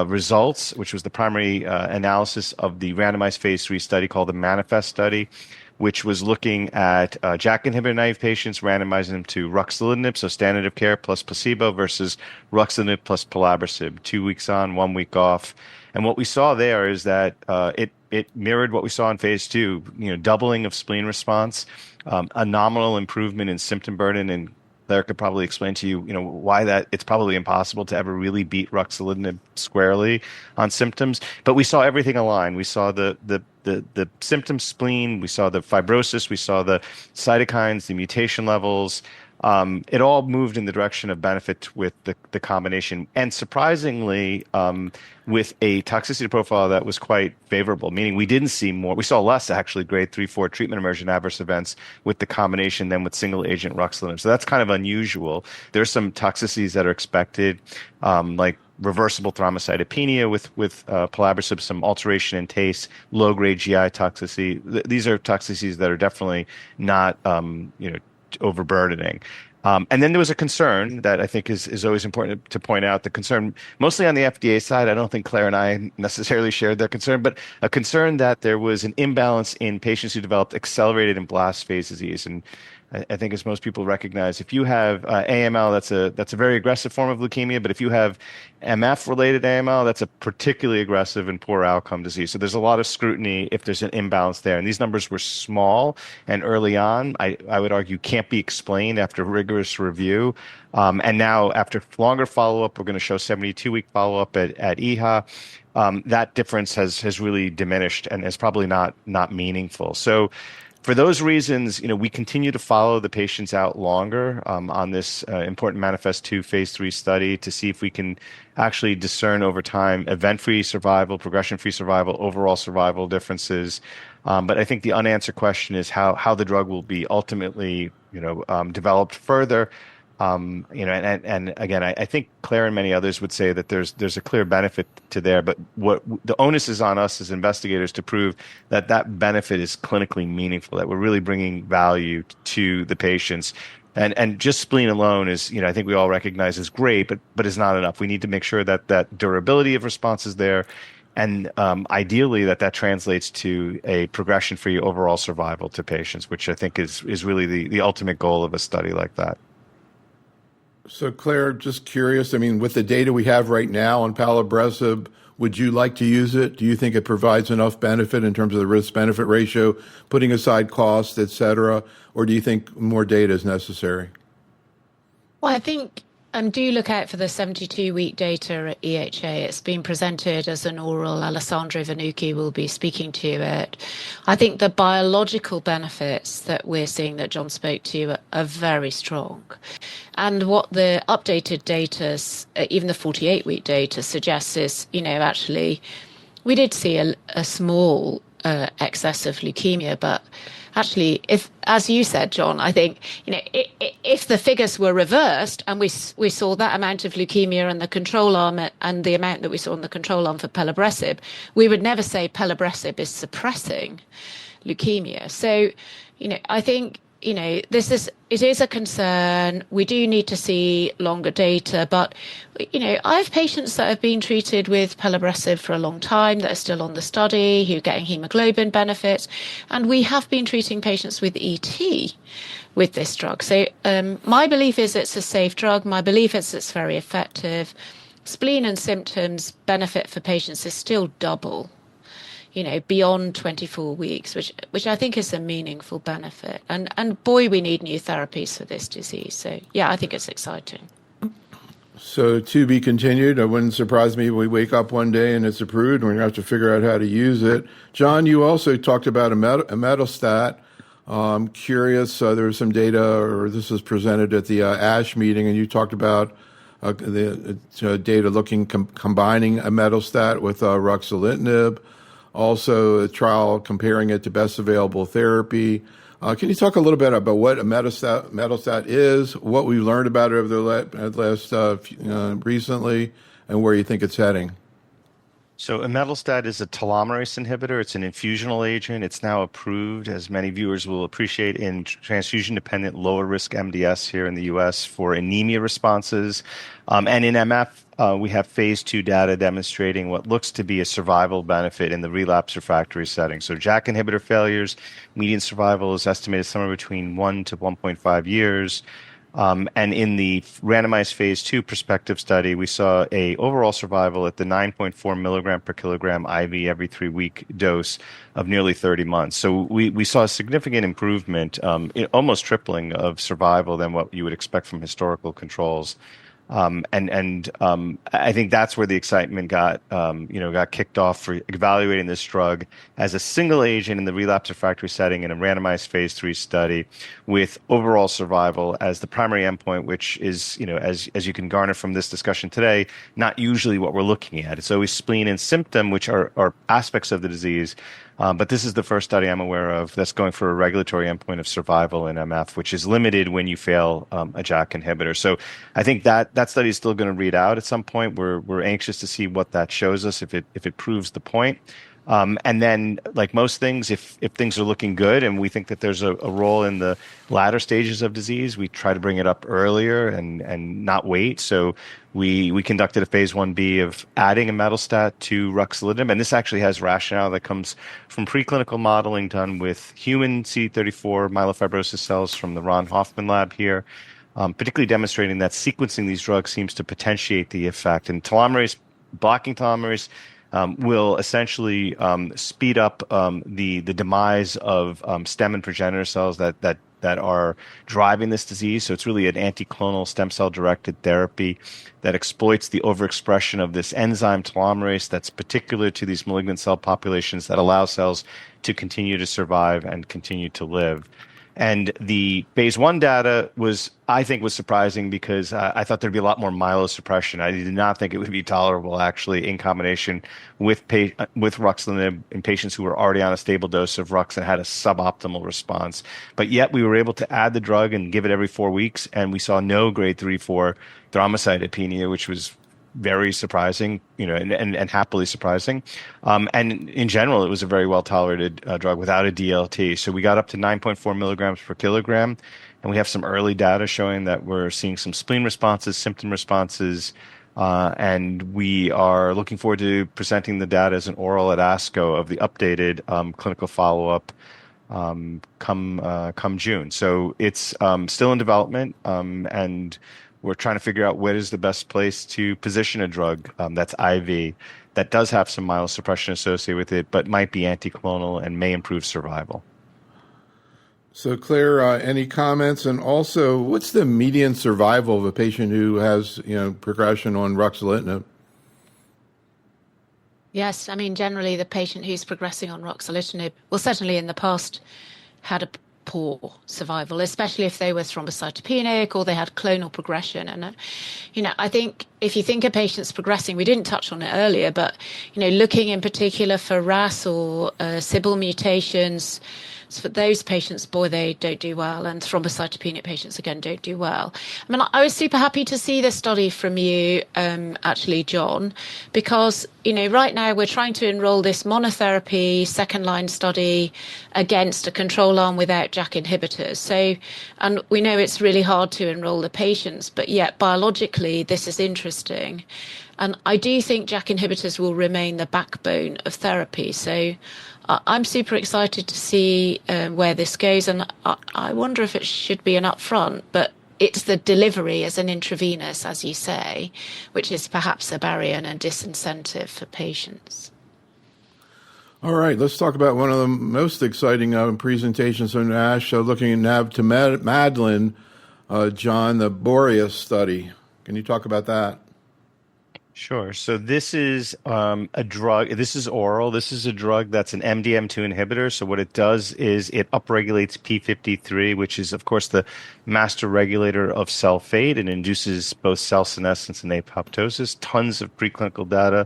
results, which was the primary analysis of the randomized phase 3 study called the Manifest study, which was looking at JAK inhibitor naive patients, randomizing them to ruxolitinib, so standard of care plus placebo, versus ruxolitinib plus pelabresib, 2 weeks on, 1 week off. And what we saw there is that it mirrored what we saw in phase 2, doubling of spleen response, a nominal improvement in symptom burden, and Claire could probably explain to you, why that it's probably impossible to ever really beat ruxolitinib squarely on symptoms. But we saw everything align. We saw the symptom spleen, we saw the fibrosis, we saw the cytokines, the mutation levels. It all moved in the direction of benefit with the combination. And surprisingly, with a toxicity profile that was quite favorable, meaning we didn't see more. We saw less, actually, grade 3-4 treatment emergent adverse events with the combination than with single agent ruxolitinib. So that's kind of unusual. There's some toxicities that are expected, like reversible thrombocytopenia with pelabresib, some alteration in taste, low-grade GI toxicity. These are toxicities that are definitely not, overburdening. And then there was a concern that I think is always important to point out, the concern mostly on the FDA side. I don't think Claire and I necessarily shared that concern, but a concern that there was an imbalance in patients who developed accelerated and blast phase disease. And I think, as most people recognize, if you have AML, that's a very aggressive form of leukemia. But if you have MF-related AML, that's a particularly aggressive and poor outcome disease. So there's a lot of scrutiny if there's an imbalance there. And these numbers were small and early on. I would argue can't be explained after rigorous review. And now, after longer follow-up, we're going to show 72-week follow-up at EHA. That difference has really diminished and is probably not meaningful. So for those reasons, we continue to follow the patients out longer on this important Manifest-2 phase 3 study to see if we can actually discern over time event-free survival, progression-free survival, overall survival differences. But I think the unanswered question is how the drug will be ultimately, developed further. And again, I think Claire and many others would say that there's a clear benefit to there, but what the onus is on us as investigators to prove that benefit is clinically meaningful, that we're really bringing value to the patients. And just spleen alone is, I think we all recognize is great, but is not enough. We need to make sure that durability of response is there, and ideally that translates to a progression-free overall survival to patients, which I think is really the ultimate goal of a study like that. So, Claire, just curious, with the data we have right now on pelabresib, would you like to use it? Do you think it provides enough benefit in terms of the risk-benefit ratio, putting aside cost, et cetera, or do you think more data is necessary? Well, I think do look out for the 72-week data at EHA. It's been presented as an oral. Alessandro Vanucci will be speaking to it. I think the biological benefits that we're seeing that John spoke to are very strong. And what the updated data, even the 48-week data, suggests is, actually, we did see a small excess of leukemia, but actually, if, as you said, John, I think, if the figures were reversed and we saw that amount of leukemia in the control arm and the amount that we saw in the control arm for pelabresib, we would never say pelabresib is suppressing leukemia. So, I think, it is a concern. We do need to see longer data, but, I have patients that have been treated with pelabresib for a long time that are still on the study, who are getting hemoglobin benefits, and we have been treating patients with ET with this drug. So my belief is it's a safe drug. My belief is it's very effective. Spleen and symptoms benefit for patients is still double, beyond 24 weeks, which I think is a meaningful benefit. And boy, we need new therapies for this disease. So, yeah, I think it's exciting. So to be continued. It wouldn't surprise me if we wake up one day and it's approved and we're going to have to figure out how to use it. John, you also talked about imetelstat. I'm curious, there was some data, or this was presented at the ASH meeting, and you talked about the data looking combining imetelstat with ruxolitinib. Also, a trial comparing it to best available therapy. Can you talk a little bit about what a metelstat is, what we've learned about it over the last recently, and where you think it's heading? So imetelstat is a telomerase inhibitor. It's an infusional agent. It's now approved, as many viewers will appreciate, in transfusion-dependent lower-risk MDS here in the U.S. for anemia responses. And in MF, we have phase 2 data demonstrating what looks to be a survival benefit in the relapse refractory setting. So JAK inhibitor failures, median survival is estimated somewhere between 1 to 1.5 years. And in the randomized phase 2 prospective study, we saw a overall survival at the 9.4 milligram per kilogram IV every 3-week dose of nearly 30 months. So we saw a significant improvement, almost tripling of survival than what you would expect from historical controls. I think that's where the excitement got kicked off for evaluating this drug as a single agent in the relapse refractory setting in a randomized phase 3 study with overall survival as the primary endpoint, which is, as you can garner from this discussion today, not usually what we're looking at. It's always spleen and symptom, which are aspects of the disease. But this is the first study I'm aware of that's going for a regulatory endpoint of survival in MF, which is limited when you fail a JAK inhibitor. So I think that study is still going to read out at some point. We're anxious to see what that shows us, if it proves the point. And then, like most things, if things are looking good and we think that there's a role in the latter stages of disease, we try to bring it up earlier and not wait. So we conducted a phase 1b of adding imetelstat to ruxolitinib, and this actually has rationale that comes from preclinical modeling done with human CD34 myelofibrosis cells from the Ron Hoffman lab here, particularly demonstrating that sequencing these drugs seems to potentiate the effect. And blocking telomerase will essentially speed up the demise of stem and progenitor cells that are driving this disease. So it's really an anticlonal stem cell directed therapy that exploits the overexpression of this enzyme telomerase that's particular to these malignant cell populations that allow cells to continue to survive and continue to live. And the phase 1 data was surprising because I thought there'd be a lot more myelosuppression. I did not think it would be tolerable, actually, in combination with ruxolitinib in patients who were already on a stable dose of Rux and had a suboptimal response. But yet we were able to add the drug and give it every 4 weeks, and we saw no grade 3/4 thrombocytopenia, which was very surprising, and happily surprising. And in general, it was a very well-tolerated drug without a DLT. So we got up to 9.4 milligrams per kilogram, and we have some early data showing that we're seeing some spleen responses, symptom responses, and we are looking forward to presenting the data as an oral at ASCO of the updated clinical follow-up come June. So it's still in development, and we're trying to figure out what is the best place to position a drug that's IV, that does have some myelosuppression associated with it, but might be anticlonal and may improve survival. So, Claire, any comments? And also, what's the median survival of a patient who has, progression on ruxolitinib? Yes, I mean, generally the patient who's progressing on ruxolitinib, well, certainly in the past, had a poor survival, especially if they were thrombocytopenic or they had clonal progression. And, I think if you think a patient's progressing, we didn't touch on it earlier, but, looking in particular for RAS or Sybil mutations, so for those patients, boy, they don't do well. And thrombocytopenic patients, again, don't do well. I mean, I was super happy to see this study from you, actually, John, because, right now we're trying to enroll this monotherapy second-line study against a control arm without JAK inhibitors. So, and we know it's really hard to enroll the patients, but yet biologically, this is interesting. And I do think JAK inhibitors will remain the backbone of therapy. So I'm super excited to see where this goes. And I wonder if it should be an upfront, but it's the delivery as an intravenous, as you say, which is perhaps a barrier and a disincentive for patients. All right, let's talk about one of the most exciting presentations on ASH, looking at navtemadlin, John, the Boreas study. Can you talk about that? Sure. So this is a drug. This is oral. This is a drug that's an MDM2 inhibitor. So what it does is it upregulates p53, which is, of course, the master regulator of cell fate and induces both cell senescence and apoptosis. Tons of preclinical data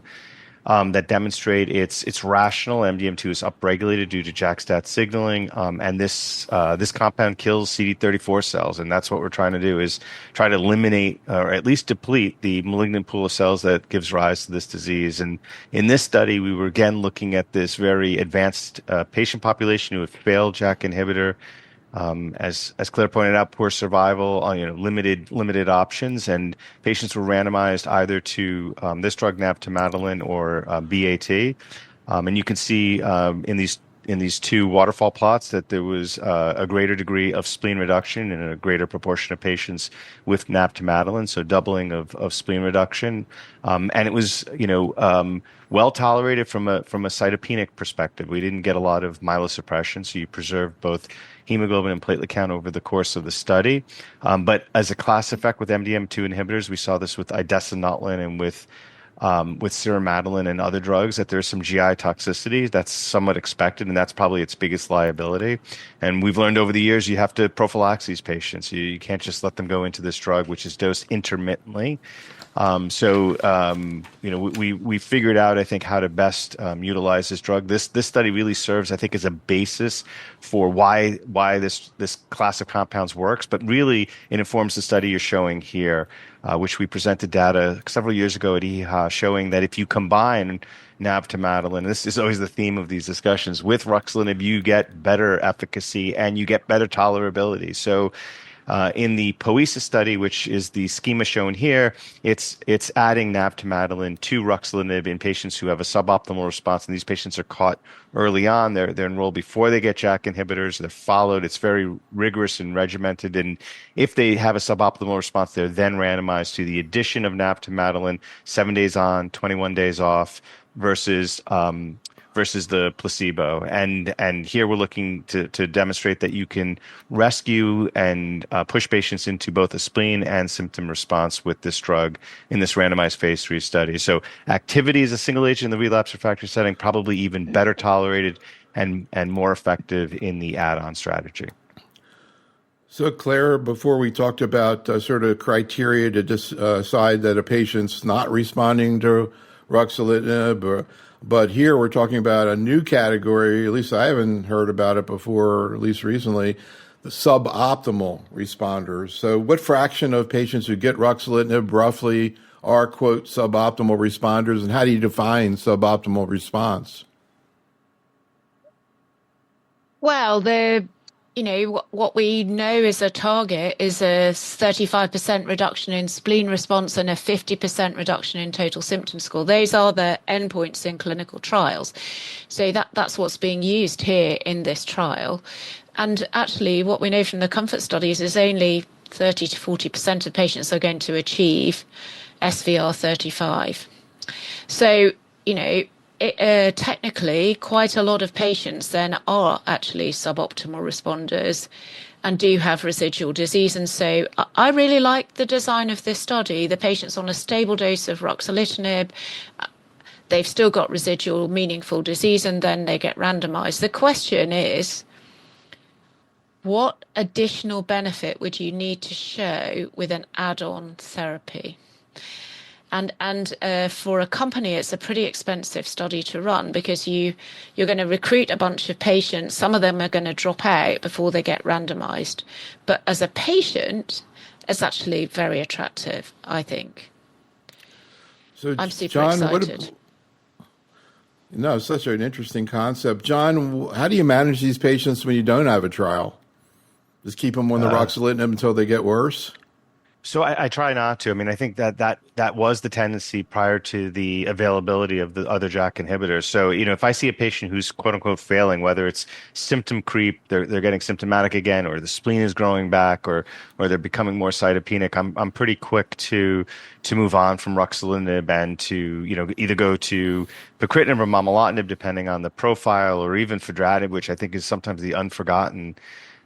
that demonstrate it's rational. MDM2 is upregulated due to JAK-STAT signaling, and this compound kills CD34 cells, and that's what we're trying to do, is try to eliminate or at least deplete the malignant pool of cells that gives rise to this disease. And in this study, we were again looking at this very advanced patient population who had failed JAK inhibitor. As Claire pointed out, poor survival, limited options, and patients were randomized either to this drug navtemadlin or BAT. And you can see in these two waterfall plots that there was a greater degree of spleen reduction in a greater proportion of patients with navtemadlin, so doubling of spleen reduction. And it was, well tolerated from a cytopenic perspective. We didn't get a lot of myelosuppression, so you preserved both hemoglobin and platelet count over the course of the study. But as a class effect with MDM2 inhibitors, we saw this with idesinautlin and with siramadlin and other drugs, that there's some GI toxicity that's somewhat expected, and that's probably its biggest liability. And we've learned over the years you have to prophylax these patients. You can't just let them go into this drug, which is dosed intermittently. We figured out, I think, how to best utilize this drug. This study really serves, I think, as a basis for why this class of compounds works, but really it informs the study you're showing here, which we presented data several years ago at EHA showing that if you combine navtemadlin, this is always the theme of these discussions, with ruxolitinib, you get better efficacy and you get better tolerability. So in the POESIS study, which is the schema shown here, it's adding navtemadlin to ruxolitinib in patients who have a suboptimal response, and these patients are caught early on. They're enrolled before they get JAK inhibitors. They're followed. It's very rigorous and regimented, and if they have a suboptimal response, they're then randomized to the addition of navtemadlin, 7 days on, 21 days off, versus the placebo. And here we're looking to demonstrate that you can rescue and push patients into both a spleen and symptom response with this drug in this randomized phase 3 study. So activity as a single agent in the relapse refractory setting, probably even better tolerated and more effective in the add-on strategy. So, Claire, before we talked about sort of criteria to decide that a patient's not responding to ruxolitinib, but here we're talking about a new category, at least I haven't heard about it before, at least recently, the suboptimal responders. So what fraction of patients who get ruxolitinib roughly are, quote, suboptimal responders, and how do you define suboptimal response? Well, what we know is a target is a 35% reduction in spleen response and a 50% reduction in total symptom score. Those are the endpoints in clinical trials. So that's what's being used here in this trial. And actually, what we know from the COMFORT studies is only 30 to 40% of patients are going to achieve SVR 35. So, technically, quite a lot of patients then are actually suboptimal responders and do have residual disease. And so I really like the design of this study. The patients on a stable dose of ruxolitinib, they've still got residual meaningful disease, and then they get randomized. The question is, what additional benefit would you need to show with an add-on therapy? And for a company, it's a pretty expensive study to run, because you're going to recruit a bunch of patients. Some of them are going to drop out before they get randomized. But as a patient, it's actually very attractive, I think. So, I'm super John, excited. No, such an interesting concept. John, how do you manage these patients when you don't have a trial? Just keep them on the ruxolitinib until they get worse? So I try not to. I mean, I think that was the tendency prior to the availability of the other JAK inhibitors. So, if I see a patient who's quote unquote failing, whether it's symptom creep, they're getting symptomatic again, or the spleen is growing back, or they're becoming more cytopenic, I'm pretty quick to move on from ruxolitinib and to, either go to pacritinib or momelotinib, depending on the profile, or even fedratinib, which I think is sometimes the forgotten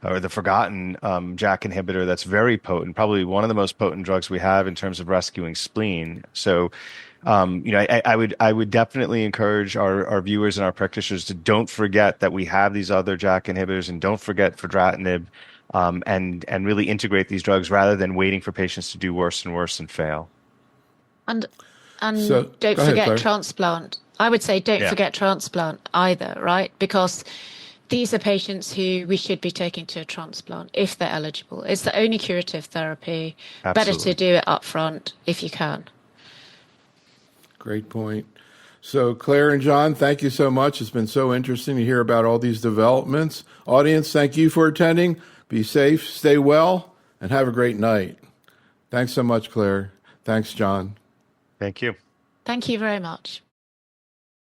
JAK inhibitor that's very potent, probably one of the most potent drugs we have in terms of rescuing spleen. So, I would definitely encourage our viewers and our practitioners to don't forget that we have these other JAK inhibitors, and don't forget fedratinib, and really integrate these drugs rather than waiting for patients to do worse and worse and fail. And So, don't go ahead, forget Claire. transplant. I would say don't Yeah. forget transplant either, right? Because these are patients who we should be taking to a transplant if they're eligible. It's the only curative therapy. Better to Absolutely. do it up front if you can. Great point. So, Claire and John, thank you so much. It's been so interesting to hear about all these developments. Audience, thank you for attending. Be safe, stay well, and have a great night. Thanks so much, Claire. Thanks, John. Thank you. Thank you very much.